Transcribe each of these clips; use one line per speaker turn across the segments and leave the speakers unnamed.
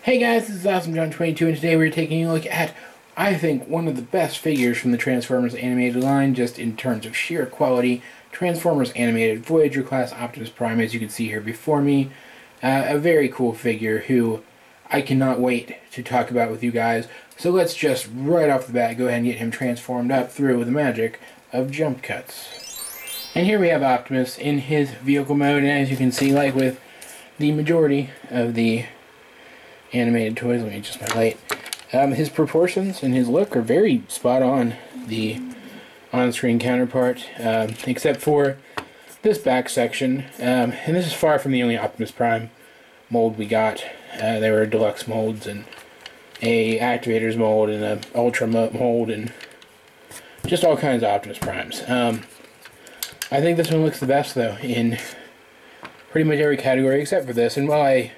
Hey guys, this is AwesomeJohn22, and today we're taking a look at, I think, one of the best figures from the Transformers animated line, just in terms of sheer quality. Transformers animated Voyager class Optimus Prime, as you can see here before me. A very cool figure who I cannot wait to talk about with you guys. So let's just, right off the bat, go ahead and get him transformed up through the magic of jump cuts. And here we have Optimus in his vehicle mode, and as you can see, like with the majority of the animated toys, let me adjust my light. His proportions and his look are very spot on the on-screen counterpart, except for this back section. And this is far from the only Optimus Prime mold we got. There were deluxe molds and a activators mold and a ultra mold and just all kinds of Optimus Primes. I think this one looks the best though in pretty much every category except for this. And while I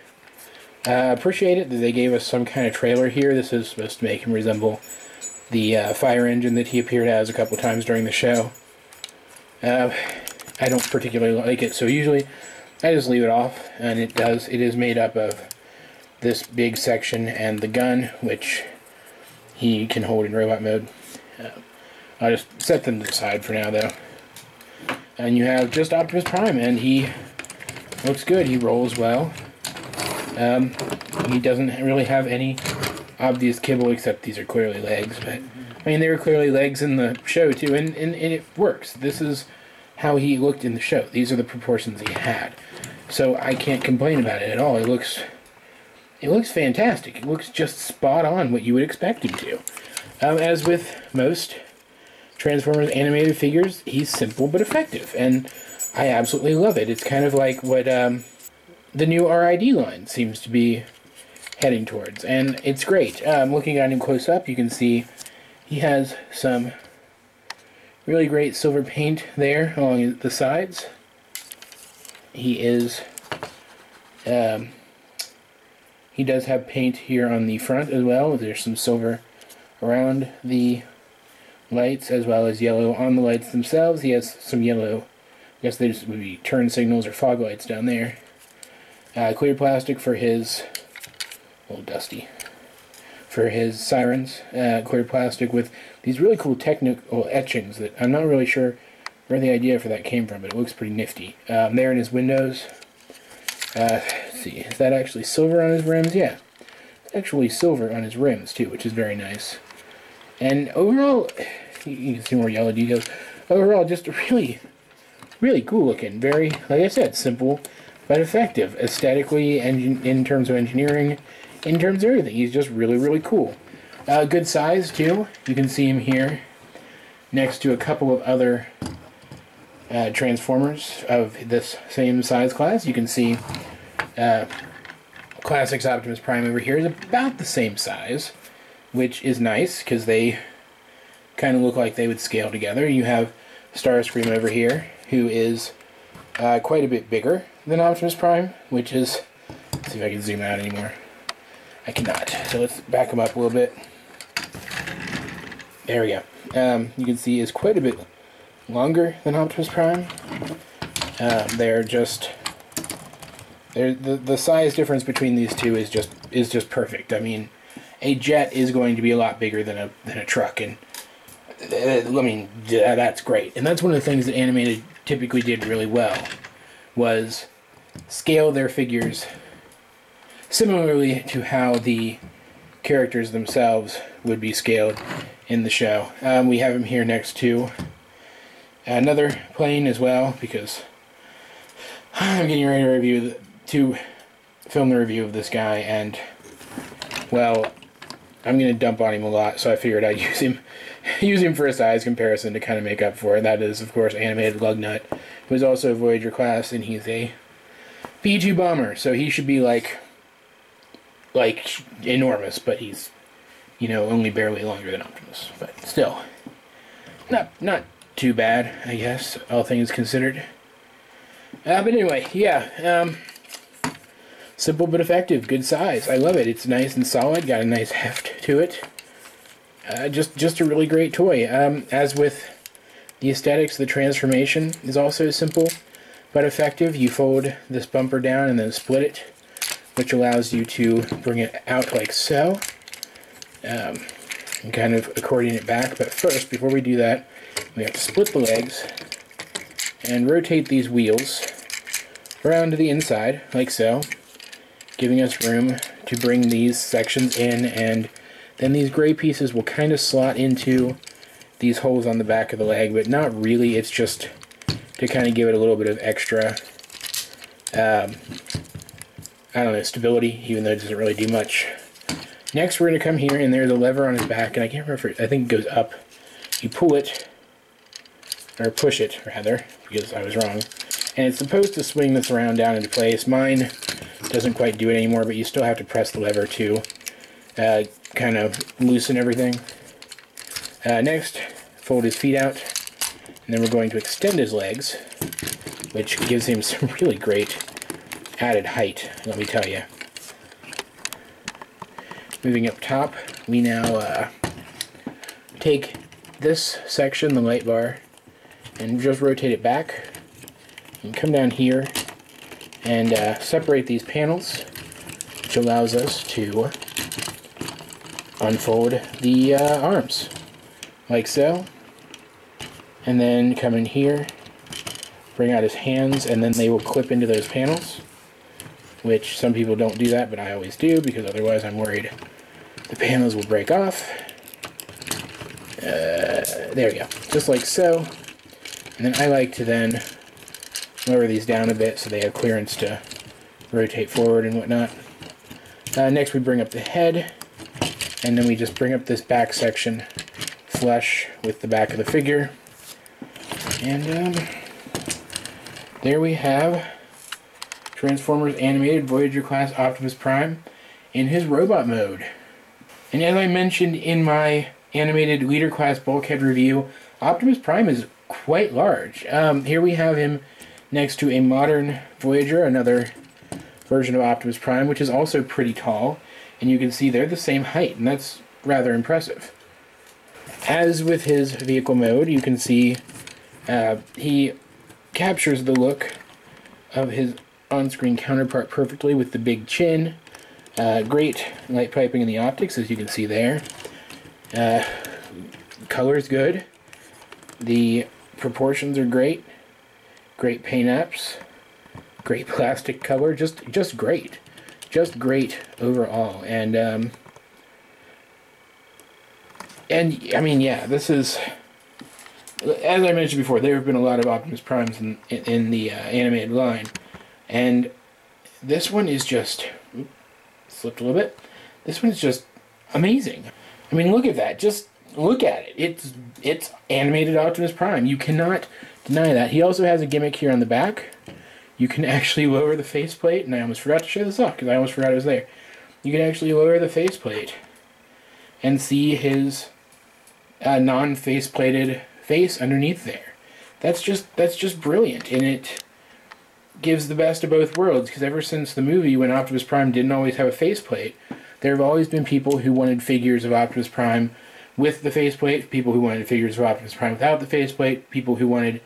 appreciate it that they gave us some kind of trailer here, this is supposed to make him resemble the fire engine that he appeared as a couple times during the show. I don't particularly like it, so usually I just leave it off, and it is made up of this big section and the gun, which he can hold in robot mode. I'll just set them to the side for now though. And you have just Optimus Prime, and he looks good, he rolls well. He doesn't really have any obvious kibble, except these are clearly legs, but I mean, they were clearly legs in the show too, and it works. This is how he looked in the show. These are the proportions he had. So I can't complain about it at all. It looks fantastic. It looks just spot on what you would expect him to. As with most Transformers animated figures, he's simple but effective, and I absolutely love it. It's kind of like what the new RID line seems to be heading towards, and it's great. Looking at him close up, you can see he has some really great silver paint there along the sides. He does have paint here on the front as well. There's some silver around the lights as well as yellow on the lights themselves. He has some yellow, I guess these would be turn signals or fog lights down there. Clear plastic for his, a little dusty, for his sirens. Clear plastic with these really cool technical etchings that I'm not really sure where the idea for that came from, but it looks pretty nifty. There in his windows. Let's see, is that actually silver on his rims? Yeah, it's actually silver on his rims too, which is very nice. And overall, you can see more yellow details. Overall, just really, really cool looking. Very, like I said, simple but effective, aesthetically, and in terms of engineering, in terms of everything. He's just really, really cool. Good size, too. You can see him here next to a couple of other Transformers of this same size class. You can see Classics Optimus Prime over here is about the same size, which is nice, because they kind of look like they would scale together. You have Starscream over here, who is quite a bit bigger than Optimus Prime, which is, let's see if I can zoom out anymore. I cannot. So let's back him up a little bit. There we go. You can see is quite a bit longer than Optimus Prime. They're just, the size difference between these two is just perfect. I mean, a jet is going to be a lot bigger than a truck, and I mean, that's great. And that's one of the things that animated typically did really well, was scale their figures similarly to how the characters themselves would be scaled in the show. We have him here next to another plane as well, because I'm getting ready to film the review of this guy, and, well, I'm going to dump on him a lot, so I figured I'd use him for a size comparison to kind of make up for it. That is, of course, animated Lugnut, who is also a Voyager class, and he's a P-2 bomber, so he should be like enormous, but he's, you know, only barely longer than Optimus. But still, not too bad, I guess, all things considered. But anyway, yeah, simple but effective, good size. I love it. It's nice and solid, got a nice heft to it. Just a really great toy. As with the aesthetics, the transformation is also simple but effective. You fold this bumper down and then split it which allows you to bring it out like so, and kind of accordion it back. But first, before we do that, we have to split the legs and rotate these wheels around to the inside, like so, giving us room to bring these sections in, and then these gray pieces will kind of slot into these holes on the back of the leg, but not really. It's just to kind of give it a little bit of extra, I don't know, stability, even though it doesn't really do much. Next, we're going to come here, and there's a lever on his back, and I can't remember if I think it goes up. You pull it, or push it, rather, because I was wrong. And it's supposed to swing this around down into place. Mine doesn't quite do it anymore, but you still have to press the lever to kind of loosen everything. Next, fold his feet out, and then we're going to extend his legs, which gives him some really great added height, let me tell you. Moving up top, we now take this section, the light bar, and just rotate it back, and come down here and separate these panels, which allows us to unfold the arms, like so. And then come in here, bring out his hands, and then they will clip into those panels, which some people don't do that, but I always do, because otherwise I'm worried the panels will break off. There we go, just like so. And then I like to then lower these down a bit so they have clearance to rotate forward and whatnot. Next we bring up the head, and then we just bring up this back section flush with the back of the figure. And there we have Transformers Animated Voyager class Optimus Prime in his robot mode. And as I mentioned in my animated leader class bulkhead review, Optimus Prime is quite large. Here we have him next to a modern Voyager, another version of Optimus Prime, which is also pretty tall, and you can see they're the same height, and that's rather impressive. As with his vehicle mode, you can see he captures the look of his on-screen counterpart perfectly with the big chin. Great light piping in the optics, as you can see there. Color's good. The proportions are great. Great paint apps. Great plastic color. Just great. Just great overall. And I mean, yeah, this is, as I mentioned before, there have been a lot of Optimus Primes in the animated line, and this one is just, slipped a little bit, this one is just amazing. I mean, look at that, just look at it, it's animated Optimus Prime, you cannot deny that. He also has a gimmick here on the back. You can actually lower the faceplate, and I almost forgot to show this off, because I almost forgot it was there. You can actually lower the faceplate and see his non-faceplated face underneath there. That's just brilliant, and it gives the best of both worlds, because ever since the movie, when Optimus Prime didn't always have a faceplate, there have always been people who wanted figures of Optimus Prime with the faceplate, people who wanted figures of Optimus Prime without the faceplate, people who wanted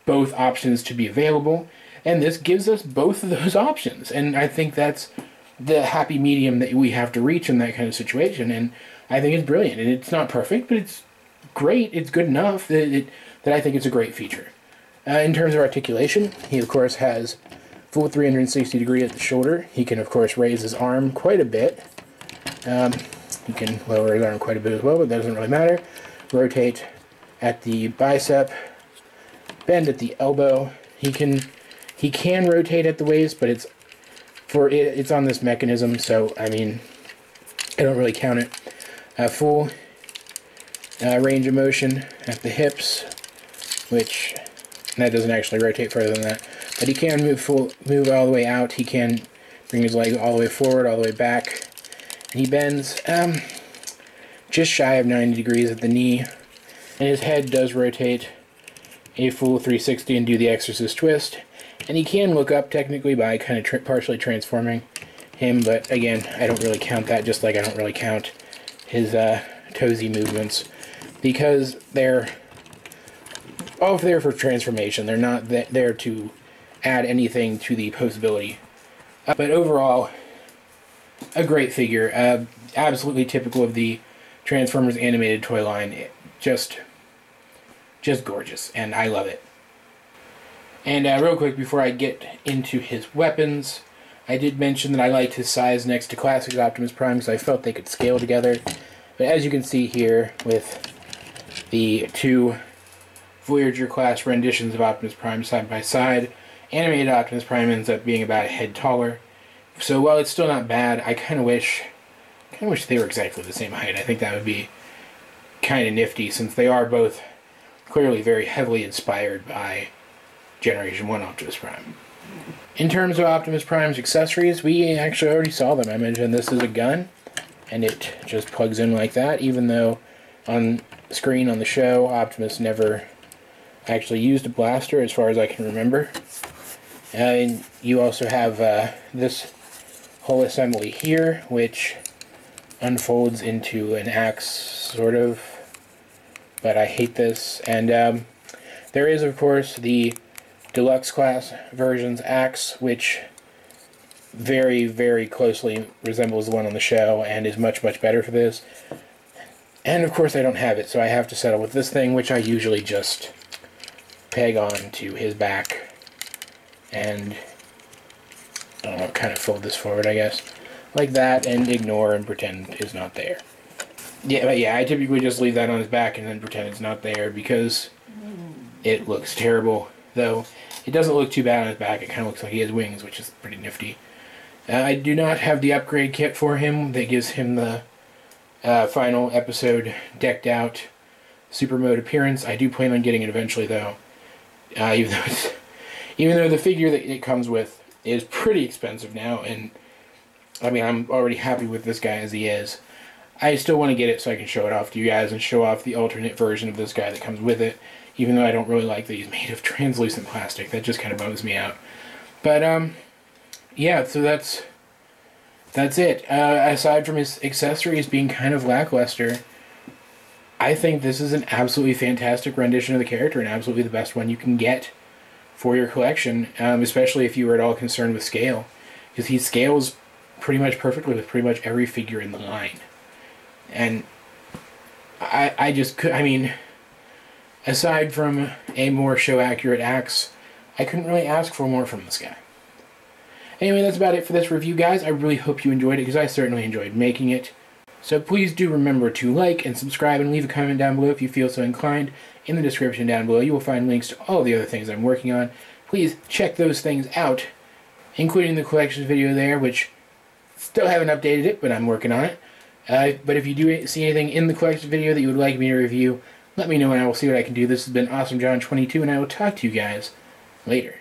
both options to be available, and this gives us both of those options, and I think that's the happy medium that we have to reach in that kind of situation, and I think it's brilliant. And it's not perfect, but it's great. It's good enough that I think it's a great feature. In terms of articulation, he of course has full 360 degree at the shoulder. He can of course raise his arm quite a bit. He can lower his arm quite a bit as well, but that doesn't really matter. Rotate at the bicep, bend at the elbow. He can rotate at the waist, but it's on this mechanism, so I mean, I don't really count it. Full range of motion at the hips, which that doesn't actually rotate further than that, but he can move all the way out. He can bring his leg all the way forward, all the way back, and he bends just shy of 90 degrees at the knee, and his head does rotate a full 360 and do the Exorcist twist. And he can look up technically by kind of partially transforming him, but again, I don't really count that, just like I don't really count his toesy movements, because they're all there for transformation. They're not there to add anything to the posability. But overall, a great figure. Absolutely typical of the Transformers animated toy line. Just gorgeous, and I love it. And real quick, before I get into his weapons, I did mention that I liked his size next to Classic Optimus Prime because I felt they could scale together. But as you can see here, with the two Voyager class renditions of Optimus Prime side by side, animated Optimus Prime ends up being about a head taller. So while it's still not bad, I kind of wish they were exactly the same height. I think that would be kind of nifty, since they are both clearly very heavily inspired by Generation 1 Optimus Prime. In terms of Optimus Prime's accessories, we actually already saw them. I mentioned this is a gun, and it just plugs in like that, even though on screen on the show, Optimus never actually used a blaster, as far as I can remember. And you also have this whole assembly here, which unfolds into an axe, sort of, but I hate this. And there is, of course, the Deluxe class version's axe, which very, very closely resembles the one on the show and is much, much better for this. And of course I don't have it, so I have to settle with this thing, which I usually just peg on to his back and, I don't know, kind of fold this forward, I guess, like that, and ignore and pretend it's not there. Yeah, but yeah, I typically just leave that on his back and then pretend it's not there because it looks terrible. Though it doesn't look too bad on his back, it kind of looks like he has wings, which is pretty nifty. I do not have the upgrade kit for him that gives him the final episode decked out super mode appearance. I do plan on getting it eventually, though. Even though the figure that it comes with is pretty expensive now, and I mean, I'm already happy with this guy as he is. I still want to get it so I can show it off to you guys and show off the alternate version of this guy that comes with it. Even though I don't really like that he's made of translucent plastic. That just kind of bugs me out. But, yeah, so that's it. Aside from his accessories being kind of lackluster, I think this is an absolutely fantastic rendition of the character, and absolutely the best one you can get for your collection, especially if you were at all concerned with scale. Because he scales pretty much perfectly with pretty much every figure in the line. And I just could, I mean, aside from a more show-accurate axe, I couldn't really ask for more from this guy. Anyway, that's about it for this review, guys. I really hope you enjoyed it, because I certainly enjoyed making it. So please do remember to like and subscribe and leave a comment down below if you feel so inclined. In the description down below, you will find links to all the other things I'm working on. Please check those things out, including the collections video there, which still haven't updated it, but I'm working on it. But if you do see anything in the collections video that you would like me to review, let me know and I will see what I can do. This has been Awesome John 22, and I will talk to you guys later.